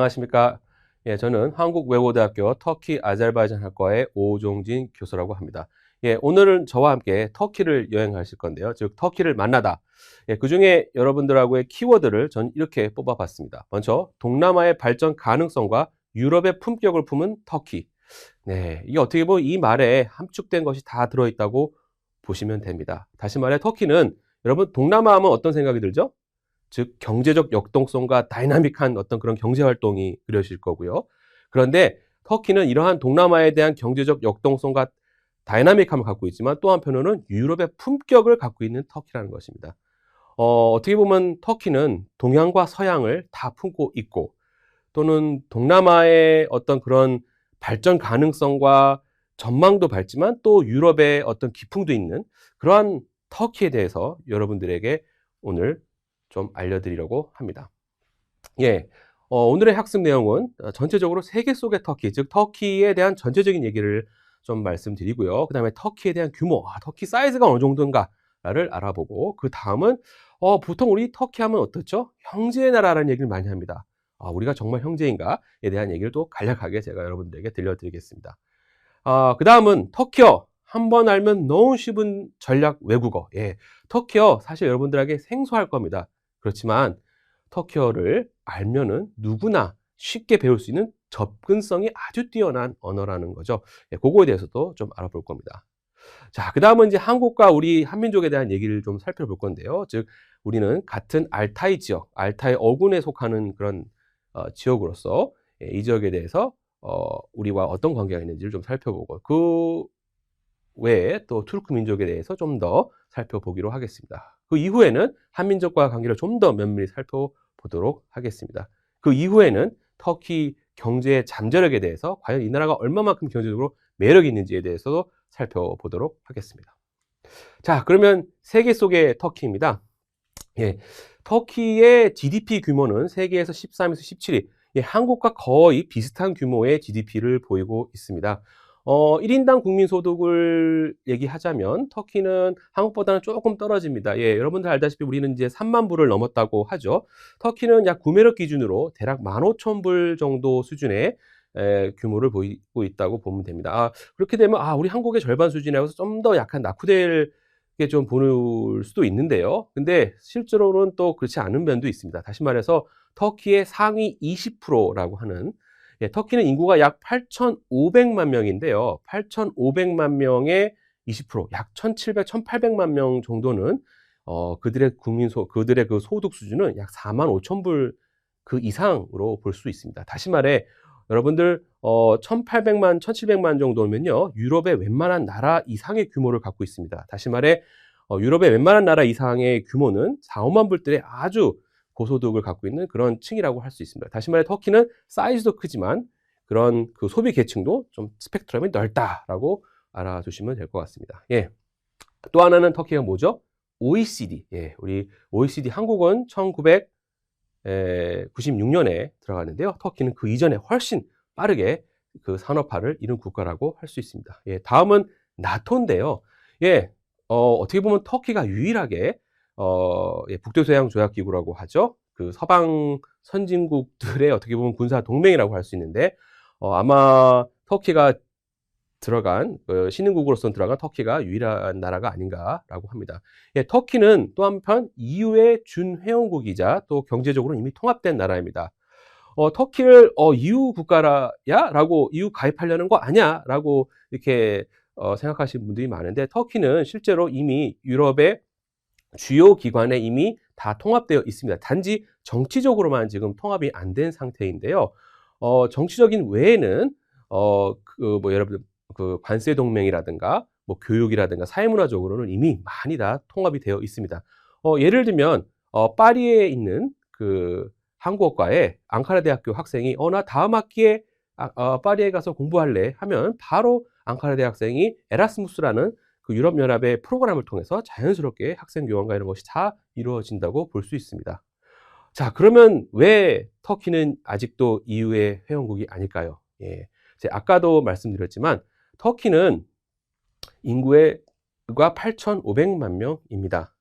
안녕하십니까. 예, 저는 한국외국어대학교 터키 아제르바이잔 학과의 오종진 교수라고 합니다. 예, 오늘은 저와 함께 터키를 여행하실 건데요. 즉, 터키를 만나다. 예, 그 중에 여러분들하고의 키워드를 전 이렇게 뽑아봤습니다. 먼저, 동남아의 발전 가능성과 유럽의 품격을 품은 터키. 네, 이게 어떻게 보면 이 말에 함축된 것이 다 들어있다고 보시면 됩니다. 다시 말해, 터키는 여러분, 동남아 하면 어떤 생각이 들죠? 즉 경제적 역동성과 다이나믹한 어떤 그런 경제 활동이 그려질 거고요. 그런데 터키는 이러한 동남아에 대한 경제적 역동성과 다이나믹함을 갖고 있지만 또 한편으로는 유럽의 품격을 갖고 있는 터키라는 것입니다. 어떻게 보면 터키는 동양과 서양을 다 품고 있고 또는 동남아의 어떤 그런 발전 가능성과 전망도 밝지만 또 유럽의 어떤 기풍도 있는 그러한 터키에 대해서 여러분들에게 오늘 좀 알려드리려고 합니다. 예, 오늘의 학습 내용은 전체적으로 세계 속의 터키, 즉 터키에 대한 전체적인 얘기를 좀 말씀드리고요. 그 다음에 터키에 대한 규모, 터키 사이즈가 어느 정도인가를 알아보고 그 다음은 보통 우리 터키 하면 어떻죠? 형제의 나라라는 얘기를 많이 합니다. 우리가 정말 형제인가에 대한 얘기를 또 간략하게 제가 여러분들에게 들려드리겠습니다. 그 다음은 터키어. 한번 알면 너무 쉬운 전략 외국어. 예, 터키어 사실 여러분들에게 생소할 겁니다. 그렇지만 터키어를 알면은 누구나 쉽게 배울 수 있는 접근성이 아주 뛰어난 언어라는 거죠. 예, 그거에 대해서도 좀 알아볼 겁니다. 자, 그 다음은 이제 한국과 우리 한민족에 대한 얘기를 좀 살펴볼 건데요. 즉, 우리는 같은 알타이 지역, 알타이 어군에 속하는 그런 지역으로서 이 지역에 대해서 우리와 어떤 관계가 있는지를 좀 살펴보고 그 외에 또 투르크 민족에 대해서 좀 더 살펴보기로 하겠습니다. 그 이후에는 한민족과 관계를 좀 더 면밀히 살펴보도록 하겠습니다. 그 이후에는 터키 경제의 잠재력에 대해서 과연 이 나라가 얼마만큼 경제적으로 매력이 있는지에 대해서도 살펴보도록 하겠습니다. 자, 그러면 세계 속의 터키입니다. 예, 터키의 GDP 규모는 세계에서 13에서 17위, 예, 한국과 거의 비슷한 규모의 GDP를 보이고 있습니다. 1인당 국민소득을 얘기하자면 터키는 한국보다는 조금 떨어집니다. 예, 여러분들 알다시피 우리는 이제 3만 불을 넘었다고 하죠. 터키는 약 구매력 기준으로 대략 15,000불 정도 수준의 규모를 보이고 있다고 보면 됩니다. 그렇게 되면 우리 한국의 절반 수준이라서 좀 더 약간 낙후될 게 좀 보일 수도 있는데요. 근데 실제로는 또 그렇지 않은 면도 있습니다. 다시 말해서 터키의 상위 20%라고 하는, 예, 터키는 인구가 약 8,500만 명인데요. 8,500만 명의 20%, 약 1,700, 1,800만 명 정도는 그들의 그들의 그 소득 수준은 약 4만 5천 불 그 이상으로 볼 수 있습니다. 다시 말해 여러분들 1,800만, 1,700만 정도면요. 유럽의 웬만한 나라 이상의 규모를 갖고 있습니다. 다시 말해 유럽의 웬만한 나라 이상의 규모는 4, 5만 불들의 아주 고소득을 갖고 있는 그런 층이라고 할 수 있습니다. 다시 말해 터키는 사이즈도 크지만 그런 그 소비 계층도 좀 스펙트럼이 넓다라고 알아두시면 될 것 같습니다. 예. 또 하나는 터키가 뭐죠? OECD. 예, 우리 OECD 한국은 1996년에 들어갔는데요. 터키는 그 이전에 훨씬 빠르게 그 산업화를 이룬 국가라고 할 수 있습니다. 예, 다음은 나토인데요. 예, 어떻게 보면 터키가 유일하게 예, 북대서양 조약 기구라고 하죠. 그 서방 선진국들의 어떻게 보면 군사 동맹이라고 할 수 있는데 아마 터키가 들어간 신흥국으로서 들어간 터키가 유일한 나라가 아닌가라고 합니다. 예, 터키는 또 한편 EU의 준회원국이자 또 경제적으로 이미 통합된 나라입니다. 터키를 EU 국가야? 라고 EU 가입하려는 거 아니야? 라고 이렇게 생각하시는 분들이 많은데 터키는 실제로 이미 유럽의 주요 기관에 이미 다 통합되어 있습니다. 단지 정치적으로만 지금 통합이 안 된 상태인데요. 정치적인 외에는 여러분 그 관세 동맹이라든가 뭐 교육이라든가 사회문화적으로는 이미 많이 다 통합이 되어 있습니다. 예를 들면 파리에 있는 그 한국어과의 앙카라 대학교 학생이 나 다음 학기에 파리에 가서 공부할래 하면 바로 앙카라 대학생이 에라스무스라는 그 유럽연합의 프로그램을 통해서 자연스럽게 학생 교환과 이런 것이 다 이루어진다고 볼 수 있습니다. 자, 그러면 왜 터키는 아직도 EU의 회원국이 아닐까요? 예, 제가 아까도 말씀드렸지만 터키는 인구가 8,500만 명입니다.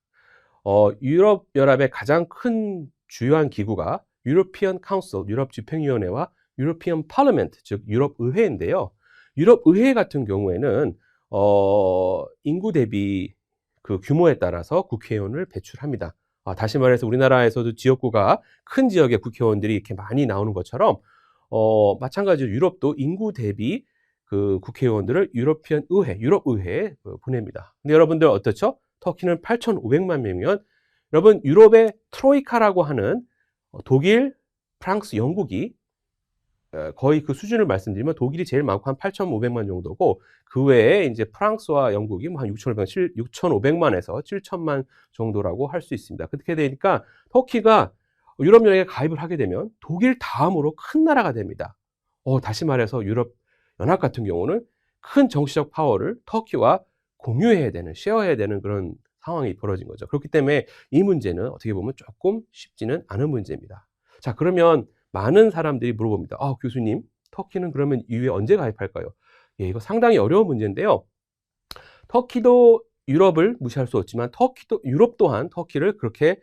유럽연합의 가장 큰 주요한 기구가 유로피언 카운슬, 유럽 집행위원회와 유로피언 파르멘트, 즉 유럽 의회인데요. 유럽 의회 같은 경우에는 인구 대비 그 규모에 따라서 국회의원을 배출합니다. 다시 말해서 우리나라에서도 지역구가 큰 지역의 국회의원들이 이렇게 많이 나오는 것처럼 마찬가지로 유럽도 인구 대비 그 국회의원들을 유러피언 의회, 유럽 의회에 보냅니다. 근데 여러분들 어떻죠? 터키는 8,500만 명이면 여러분 유럽의 트로이카라고 하는 독일, 프랑스, 영국이 거의 그 수준을 말씀드리면 독일이 제일 많고 한 8,500만 정도고 그 외에 이제 프랑스와 영국이 뭐 한 6,500만에서 7,000만 정도라고 할 수 있습니다. 그렇게 되니까 터키가 유럽연합에 가입을 하게 되면 독일 다음으로 큰 나라가 됩니다. 다시 말해서 유럽 연합 같은 경우는 큰 정치적 파워를 터키와 공유해야 되는, 쉐어해야 되는 그런 상황이 벌어진 거죠. 그렇기 때문에 이 문제는 어떻게 보면 조금 쉽지는 않은 문제입니다. 자, 그러면 많은 사람들이 물어봅니다. 교수님, 터키는 그러면 EU에 언제 가입할까요? 예, 이거 상당히 어려운 문제인데요. 터키도 유럽을 무시할 수 없지만 유럽 또한 터키를 그렇게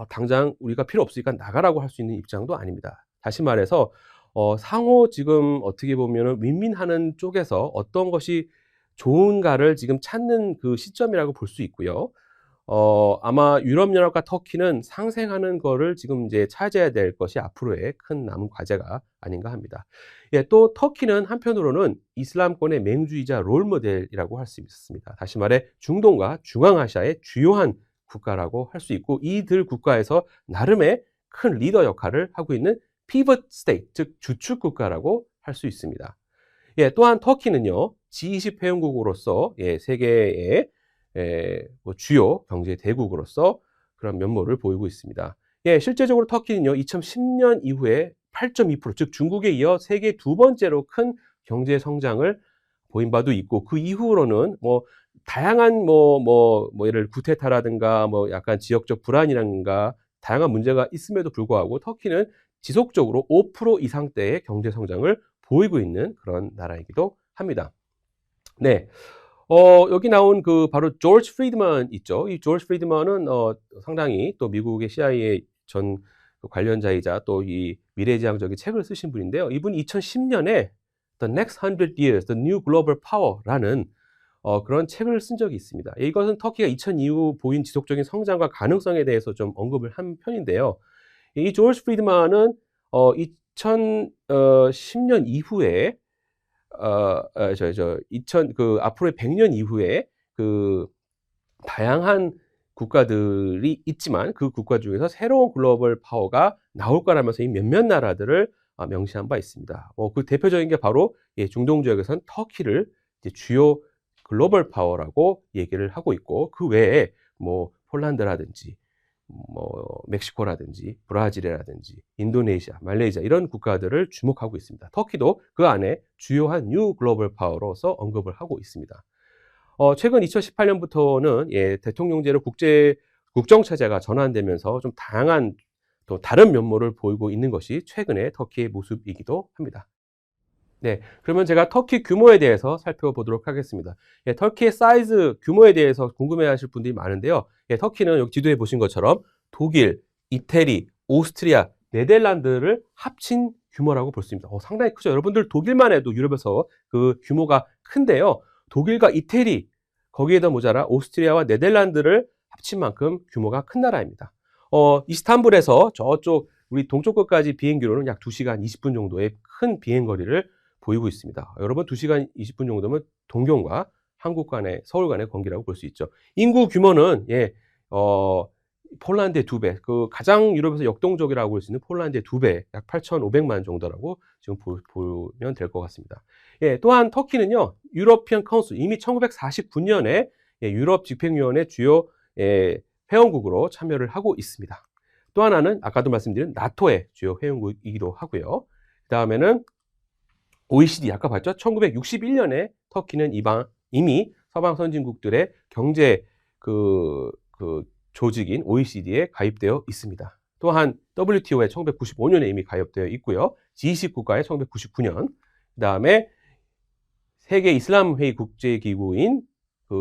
당장 우리가 필요 없으니까 나가라고 할 수 있는 입장도 아닙니다. 다시 말해서 상호 지금 어떻게 보면은 윈윈하는 쪽에서 어떤 것이 좋은가를 지금 찾는 그 시점이라고 볼 수 있고요. 아마 유럽연합과 터키는 상생하는 거를 지금 이제 찾아야 될 것이 앞으로의 큰 남은 과제가 아닌가 합니다. 예, 또 터키는 한편으로는 이슬람권의 맹주이자 롤모델이라고 할 수 있습니다. 다시 말해 중동과 중앙아시아의 주요한 국가라고 할 수 있고 이들 국가에서 나름의 큰 리더 역할을 하고 있는 피벗 스테이트, 즉 주축 국가라고 할 수 있습니다. 예, 또한 터키는요, G20 회원국으로서 세계의 주요 경제 대국으로서 그런 면모를 보이고 있습니다. 예, 실제적으로 터키는요, 2010년 이후에 8.2%, 즉 중국에 이어 세계 두 번째로 큰 경제 성장을 보인 바도 있고, 그 이후로는 다양한 예를 구테타라든가 약간 지역적 불안이라든가 다양한 문제가 있음에도 불구하고 터키는 지속적으로 5% 이상대의 경제 성장을 보이고 있는 그런 나라이기도 합니다. 네. 여기 나온 바로 조지 프리드먼 있죠. 이 조지 프리드먼은 상당히 또 미국의 CIA 전 관련자이자 또 이 미래지향적인 책을 쓰신 분인데요. 이분이 2010년에 The Next 100 Years, The New Global Power라는 그런 책을 쓴 적이 있습니다. 이것은 터키가 2000 이후 보인 지속적인 성장과 가능성에 대해서 좀 언급을 한 편인데요. 이 조지 프리드먼은 2010년 이후에 앞으로의 100년 이후에 다양한 국가들이 있지만 그 국가 중에서 새로운 글로벌 파워가 나올 거라면서 이 몇몇 나라들을 명시한 바 있습니다. 그 대표적인 게 바로 중동 지역에서는 터키를 이제 주요 글로벌 파워라고 얘기를 하고 있고 그 외에 폴란드라든지 멕시코라든지 브라질이라든지 인도네시아, 말레이시아 이런 국가들을 주목하고 있습니다. 터키도 그 안에 주요한 뉴 글로벌 파워로서 언급을 하고 있습니다. 최근 2018년부터는 대통령제로 국정체제가 전환되면서 좀 다양한 또 다른 면모를 보이고 있는 것이 최근의 터키의 모습이기도 합니다. 네, 그러면 제가 터키 규모에 대해서 살펴보도록 하겠습니다. 터키의 사이즈 규모에 대해서 궁금해하실 분들이 많은데요. 터키는 여기 지도에 보신 것처럼 독일, 이태리, 오스트리아, 네덜란드를 합친 규모라고 볼 수 있습니다. 상당히 크죠. 여러분들 독일만 해도 유럽에서 그 규모가 큰데요. 독일과 이태리, 거기에다 모자라 오스트리아와 네덜란드를 합친 만큼 규모가 큰 나라입니다. 이스탄불에서 저쪽 우리 동쪽 끝까지 비행기로는 약 2시간 20분 정도의 큰 비행거리를 보이고 있습니다. 여러분 2시간 20분 정도면 동경과 한국 간의 서울 간의 관계라고 볼 수 있죠. 인구 규모는 폴란드의 2배, 가장 유럽에서 역동적이라고 볼 수 있는 폴란드의 2배, 약 8,500만 정도라고 지금 보면 될 것 같습니다. 또한 터키는요, 유러피언 카운슬 이미 1949년에 유럽 집행위원회 주요 회원국으로 참여를 하고 있습니다. 또 하나는 아까도 말씀드린 나토의 주요 회원국이기도 하고요. 그 다음에는 OECD, 아까 봤죠? 1961년에 터키는 이미 서방 선진국들의 경제 조직인 OECD에 가입되어 있습니다. 또한 WTO에 1995년에 이미 가입되어 있고요. G20 국가에 1999년, 그 다음에 세계 이슬람회의 국제기구인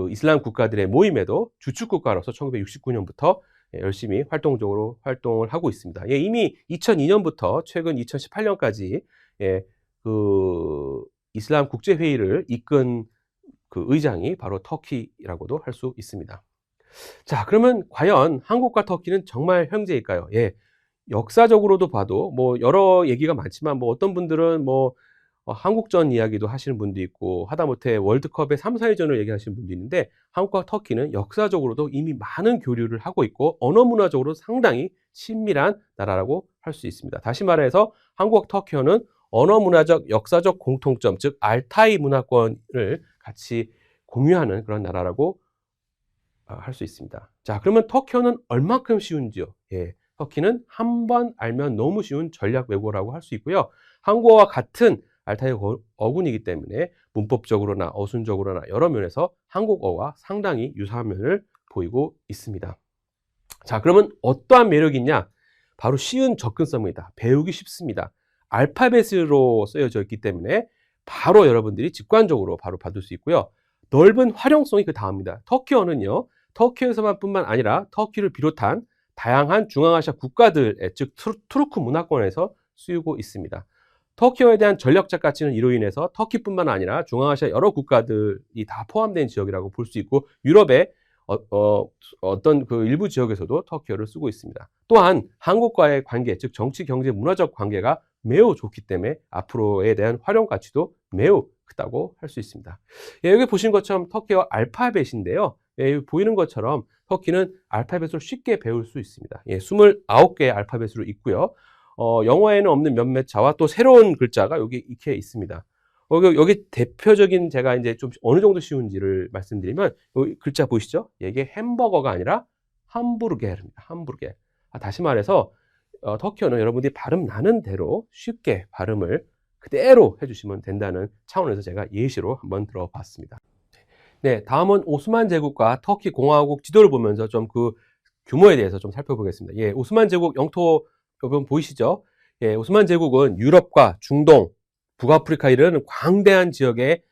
이슬람 국가들의 모임에도 주축국가로서 1969년부터 열심히 활동적으로 활동을 하고 있습니다. 예, 이미 2002년부터 최근 2018년까지 예, 그 이슬람 국제회의를 이끈 그 의장이 바로 터키라고도 할 수 있습니다. 자, 그러면 과연 한국과 터키는 정말 형제일까요? 예. 역사적으로도 봐도 뭐 여러 얘기가 많지만 뭐 어떤 분들은 뭐 한국전 이야기도 하시는 분도 있고 하다못해 월드컵의 3, 4위전을 얘기하시는 분도 있는데 한국과 터키는 역사적으로도 이미 많은 교류를 하고 있고 언어 문화적으로 상당히 친밀한 나라라고 할 수 있습니다. 다시 말해서 한국과 터키어는 언어 문화적 역사적 공통점 즉 알타이 문화권을 같이 공유하는 그런 나라라고 할 수 있습니다. 자, 그러면 터키어는 얼마큼 쉬운지요? 예. 터키는 한 번 알면 너무 쉬운 전략 외국어라고 할 수 있고요. 한국어와 같은 알타이 어군이기 때문에 문법적으로나 어순적으로나 여러 면에서 한국어와 상당히 유사한 면을 보이고 있습니다. 자, 그러면 어떠한 매력이 있냐? 바로 쉬운 접근성입니다. 배우기 쉽습니다. 알파벳으로 쓰여져 있기 때문에 바로 여러분들이 직관적으로 바로 받을 수 있고요. 넓은 활용성이 그 다음입니다. 터키어는요, 터키에서만 뿐만 아니라 터키를 비롯한 다양한 중앙아시아 국가들, 즉 투르크 문화권에서 쓰이고 있습니다. 터키어에 대한 전략적 가치는 이로 인해서 터키뿐만 아니라 중앙아시아 여러 국가들이 다 포함된 지역이라고 볼 수 있고 유럽의 어떤 그 일부 지역에서도 터키어를 쓰고 있습니다. 또한 한국과의 관계, 즉 정치, 경제, 문화적 관계가 매우 좋기 때문에 앞으로에 대한 활용 가치도 매우 크다고 할 수 있습니다. 예, 여기 보신 것처럼 터키어 알파벳인데요. 예, 보이는 것처럼 터키는 알파벳을 쉽게 배울 수 있습니다. 예, 29개의 알파벳으로 있고요. 영어에는 없는 몇몇 자와 또 새로운 글자가 여기 익혀 있습니다. 여기 대표적인 제가 이제 좀 어느 정도 쉬운지를 말씀드리면 여기 글자 보이시죠? 이게 햄버거가 아니라 함부르게르입니다. 함부르게. 다시 말해서 터키어는 여러분들이 발음 나는 대로 쉽게 발음을 그대로 해주시면 된다는 차원에서 제가 예시로 한번 들어봤습니다. 네, 다음은 오스만 제국과 터키 공화국 지도를 보면서 좀 그 규모에 대해서 좀 살펴보겠습니다. 예, 오스만 제국 영토 여러분 보이시죠? 예, 오스만 제국은 유럽과 중동, 북아프리카 이런 광대한 지역에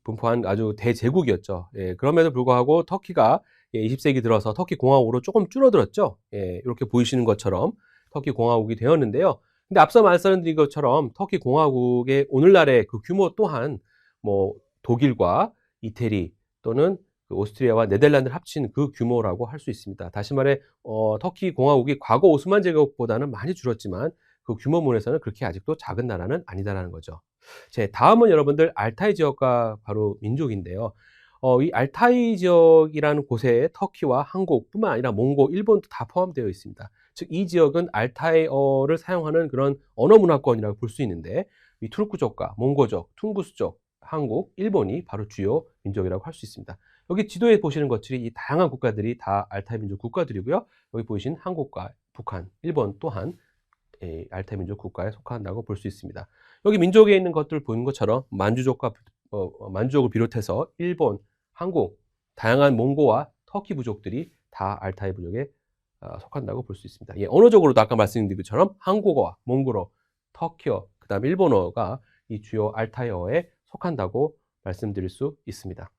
분포한 아주 대제국이었죠. 예, 그럼에도 불구하고 터키가 20세기 들어서 터키 공화국으로 조금 줄어들었죠. 예, 이렇게 보이시는 것처럼 터키 공화국이 되었는데요. 근데 앞서 말씀드린 것처럼 터키 공화국의 오늘날의 그 규모 또한 뭐 독일과 이태리 또는 그 오스트리아와 네덜란드를 합친 그 규모라고 할 수 있습니다. 다시 말해 터키 공화국이 과거 오스만 제국보다는 많이 줄었지만 그 규모면에서는 그렇게 아직도 작은 나라는 아니다라는 거죠. 제 다음은 여러분들 알타이 지역과 바로 민족인데요. 이 알타이 지역이라는 곳에 터키와 한국뿐만 아니라 몽고, 일본도 다 포함되어 있습니다. 즉 이 지역은 알타이어를 사용하는 그런 언어 문화권이라고 볼 수 있는데 이 투르크족과 몽고족, 퉁구스족, 한국, 일본이 바로 주요 민족이라고 할 수 있습니다. 여기 지도에 보시는 것들이 이 다양한 국가들이 다 알타이 민족 국가들이고요. 여기 보이신 한국과 북한, 일본 또한 알타이 민족 국가에 속한다고 볼 수 있습니다. 여기 민족에 있는 것들 보이는 것처럼 만주족과 만주족을 비롯해서 일본, 한국, 다양한 몽고와 터키 부족들이 다 알타이 부족에 속한다고 볼 수 있습니다. 예, 언어적으로도 아까 말씀드린 것처럼 한국어와 몽골어, 터키어, 그 다음 일본어가 이 주요 알타이어에 속한다고 말씀드릴 수 있습니다.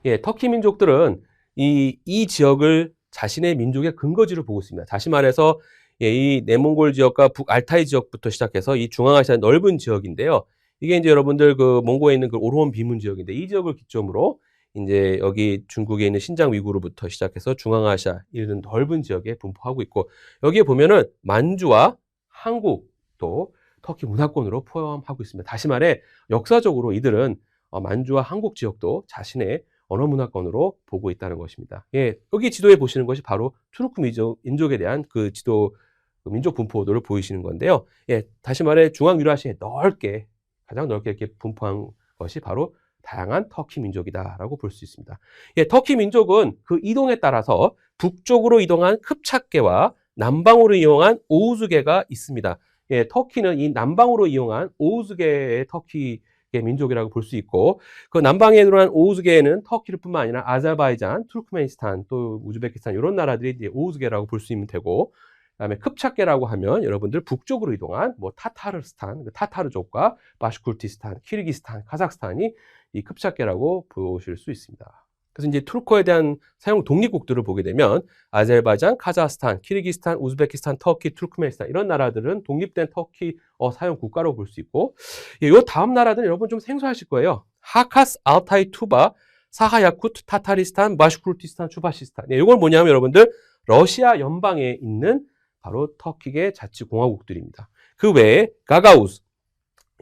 예, 터키 민족들은 이 지역을 자신의 민족의 근거지로 보고 있습니다. 다시 말해서 예, 이 내몽골 지역과 북알타이 지역부터 시작해서 이 중앙아시아 넓은 지역인데요. 이게 이제 여러분들 그 몽고에 있는 그 오르온 비문 지역인데 이 지역을 기점으로 이제 여기 중국에 있는 신장 위구르부터 시작해서 중앙아시아 이런 넓은 지역에 분포하고 있고 여기에 보면은 만주와 한국도 터키 문화권으로 포함하고 있습니다. 다시 말해 역사적으로 이들은 만주와 한국 지역도 자신의 언어 문화권으로 보고 있다는 것입니다. 예, 여기 지도에 보시는 것이 바로 투르크 민족에 대한 그 지도 민족 분포도를 보이시는 건데요. 예, 다시 말해 중앙 유라시아에 넓게 가장 넓게 이렇게 분포한 것이 바로 다양한 터키 민족이다라고 볼 수 있습니다. 예, 터키 민족은 그 이동에 따라서 북쪽으로 이동한 쿰차게와 남방으로 이용한 오우즈게가 있습니다. 예, 터키는 이 남방으로 이용한 오우즈게의 터키의 민족이라고 볼 수 있고 그 남방에 들어간 오우즈게는 터키를 뿐만 아니라 아제르바이잔, 투르크메니스탄, 또 우즈베키스탄 이런 나라들이 이제 오우즈게라고 볼 수 있는 되고 그다음에 쿰차게라고 하면 여러분들 북쪽으로 이동한 뭐 타타르스탄, 타타르족과 바슈쿨티스탄, 키르기스탄, 카자흐스탄이 이 쿰차게라고 보실 수 있습니다. 그래서 이제 투르크에 대한 사용 독립국들을 보게 되면 아제르바이잔, 카자흐스탄, 키르기스탄, 우즈베키스탄, 터키, 투르크메니스탄 이런 나라들은 독립된 터키 사용 국가로 볼 수 있고, 이 다음 나라들은 여러분 좀 생소하실 거예요. 하카스, 알타이, 투바, 사하 야쿠트, 타타리스탄, 바슈쿠르티스탄, 추바시스탄. 이건 뭐냐면 여러분들 러시아 연방에 있는 바로 터키계 자치공화국들입니다. 그 외에 가가우스,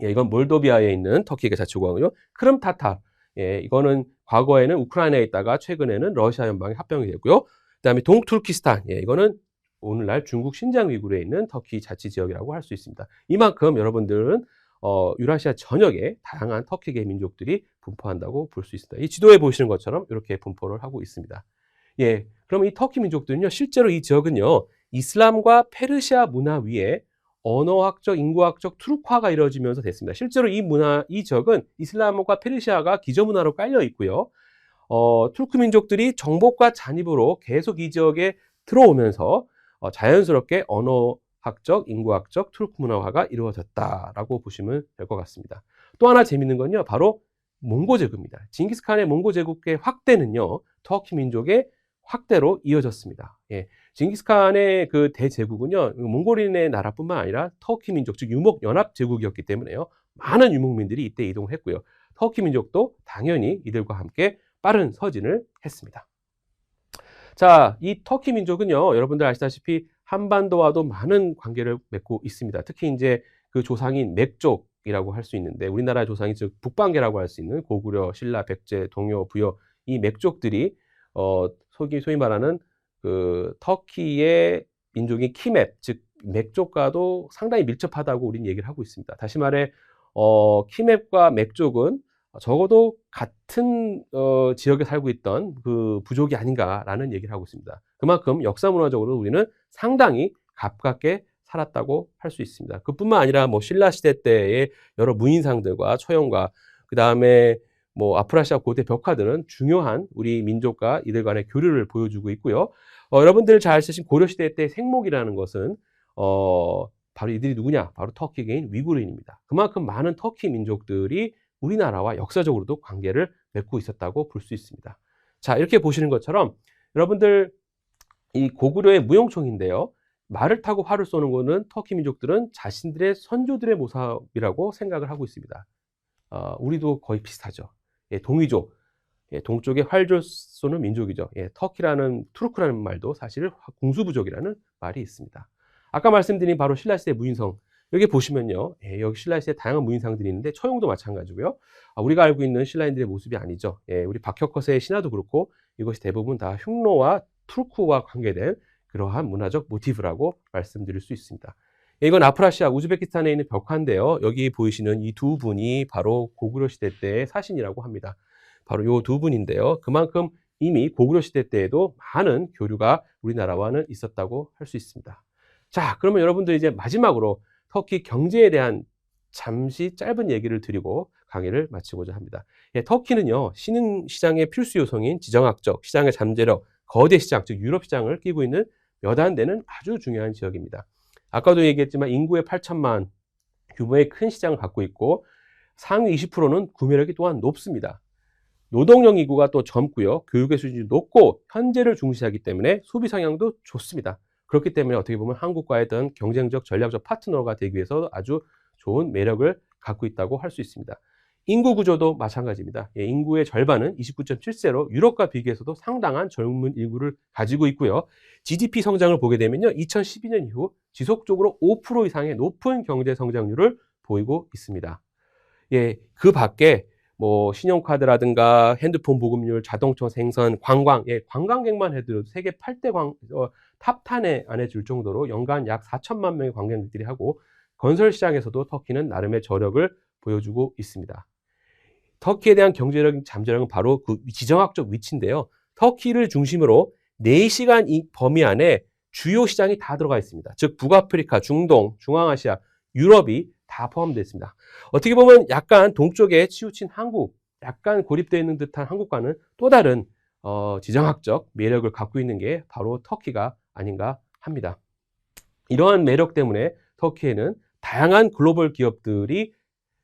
이건 몰도비아에 있는 터키계 자치공화국이요. 크름 타타, 이거는 과거에는 우크라이나에 있다가 최근에는 러시아 연방에 합병이 됐고요. 그다음에 동투르키스탄, 이거는 오늘날 중국 신장 위구르에 있는 터키 자치 지역이라고 할 수 있습니다. 이만큼 여러분들은 유라시아 전역에 다양한 터키계 민족들이 분포한다고 볼 수 있습니다. 이 지도에 보시는 것처럼 이렇게 분포를 하고 있습니다. 그럼 이 터키 민족들은요, 실제로 이 지역은요, 이슬람과 페르시아 문화 위에 언어학적, 인구학적 투르크화가 이루어지면서 됐습니다. 실제로 이 지역은 이슬람과 페르시아가 기저문화로 깔려 있고요. 투르크 민족들이 정복과 잔입으로 계속 이 지역에 들어오면서 자연스럽게 언어학적, 인구학적 투르크 문화화가 이루어졌다라고 보시면 될 것 같습니다. 또 하나 재밌는 건요, 바로 몽고 제국입니다. 징기스칸의 몽고 제국의 확대는요, 터키 민족의 확대로 이어졌습니다. 징기스칸의 그 대제국은요, 몽골인의 나라뿐만 아니라 터키 민족, 즉 유목연합 제국이었기 때문에요, 많은 유목민들이 이때 이동을 했고요. 터키 민족도 당연히 이들과 함께 빠른 서진을 했습니다. 자, 이 터키 민족은요, 여러분들 아시다시피 한반도와도 많은 관계를 맺고 있습니다. 특히 이제 그 조상인 맥족이라고 할 수 있는데, 우리나라 조상이 즉 북방계라고 할 수 있는 고구려, 신라, 백제, 동요, 부여, 이 맥족들이 소위 말하는 그 터키의 민족인 키맵, 즉 맥족과도 상당히 밀접하다고 우리는 얘기를 하고 있습니다. 다시 말해 키맵과 맥족은 적어도 같은 지역에 살고 있던 그 부족이 아닌가라는 얘기를 하고 있습니다. 그만큼 역사 문화적으로 우리는 상당히 가깝게 살았다고 할 수 있습니다. 그뿐만 아니라 뭐 신라 시대 때의 여러 무인상들과 처형과 그 다음에 뭐 아프라시아 고대 벽화들은 중요한 우리 민족과 이들 간의 교류를 보여주고 있고요. 여러분들 잘 아시는 고려시대 때 생목이라는 것은 바로 이들이 누구냐? 바로 터키계인 위구르인입니다. 그만큼 많은 터키 민족들이 우리나라와 역사적으로도 관계를 맺고 있었다고 볼 수 있습니다. 자, 이렇게 보시는 것처럼 여러분들 이 고구려의 무용총인데요, 말을 타고 활을 쏘는 거는 터키 민족들은 자신들의 선조들의 모습이라고 생각을 하고 있습니다. 우리도 거의 비슷하죠. 동이족, 동쪽에 활을 쏘는 민족이죠. 투르크라는 말도 사실 공수부족이라는 말이 있습니다. 아까 말씀드린 바로 신라시대 무인성, 여기 보시면요, 여기 신라시대 다양한 무인상들이 있는데 처용도 마찬가지고요. 우리가 알고 있는 신라인들의 모습이 아니죠. 우리 박혁거세의 신화도 그렇고 이것이 대부분 다 흉노와 투르크와 관계된 그러한 문화적 모티브라고 말씀드릴 수 있습니다. 이건 아프라시아 우즈베키스탄에 있는 벽화인데요, 여기 보이시는 이 두 분이 바로 고구려 시대 때의 사신이라고 합니다. 바로 이 두 분인데요, 그만큼 이미 고구려 시대 때에도 많은 교류가 우리나라와는 있었다고 할 수 있습니다. 자, 그러면 여러분들 이제 마지막으로 터키 경제에 대한 잠시 짧은 얘기를 드리고 강의를 마치고자 합니다. 터키는요, 신흥시장의 필수 요소인 지정학적, 시장의 잠재력, 거대 시장, 즉 유럽 시장을 끼고 있는 몇 안 되는 아주 중요한 지역입니다. 아까도 얘기했지만 인구의 8천만 규모의 큰 시장을 갖고 있고 상위 20%는 구매력이 또한 높습니다. 노동력 인구가 또 젊고요, 교육의 수준이 높고 현재를 중시하기 때문에 소비 성향도 좋습니다. 그렇기 때문에 어떻게 보면 한국과의 어떤 경쟁적 전략적 파트너가 되기 위해서 아주 좋은 매력을 갖고 있다고 할 수 있습니다. 인구 구조도 마찬가지입니다. 인구의 절반은 29.7세로 유럽과 비교해서도 상당한 젊은 인구를 가지고 있고요. GDP 성장을 보게 되면요, 2012년 이후 지속적으로 5% 이상의 높은 경제 성장률을 보이고 있습니다. 그 밖에 뭐 신용카드라든가 핸드폰 보급률, 자동차 생산, 관광, 관광객만 해도 세계 8대 탑 10에 안에 들 정도로 연간 약 4천만 명의 관광객들이 하고, 건설 시장에서도 터키는 나름의 저력을 보여주고 있습니다. 터키에 대한 경제적인 잠재력은 바로 그 지정학적 위치인데요, 터키를 중심으로 4시간 이 범위 안에 주요 시장이 다 들어가 있습니다. 즉 북아프리카, 중동, 중앙아시아, 유럽이 다 포함되어 있습니다. 어떻게 보면 약간 동쪽에 치우친 한국, 약간 고립되어 있는 듯한 한국과는 또 다른 지정학적 매력을 갖고 있는 게 바로 터키가 아닌가 합니다. 이러한 매력 때문에 터키에는 다양한 글로벌 기업들이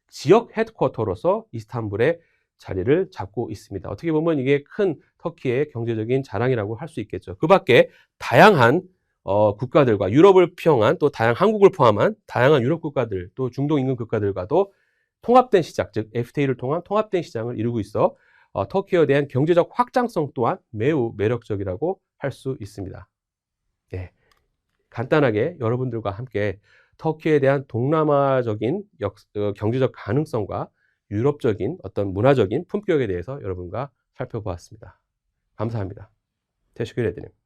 지역 헤드쿼터로서 이스탄불에 자리를 잡고 있습니다. 어떻게 보면 이게 큰 터키의 경제적인 자랑이라고 할 수 있겠죠. 그 밖에 다양한 국가들과 유럽을 포함한 또 한국을 포함한 다양한 유럽 국가들 또 중동 인근 국가들과도 통합된 시장, 즉 FTA를 통한 통합된 시장을 이루고 있어 터키에 대한 경제적 확장성 또한 매우 매력적이라고 할 수 있습니다. 예, 간단하게 여러분들과 함께 터키에 대한 동남아적인 경제적 가능성과 유럽적인 어떤 문화적인 품격에 대해서 여러분과 살펴보았습니다. 감사합니다. teşekkür ederim.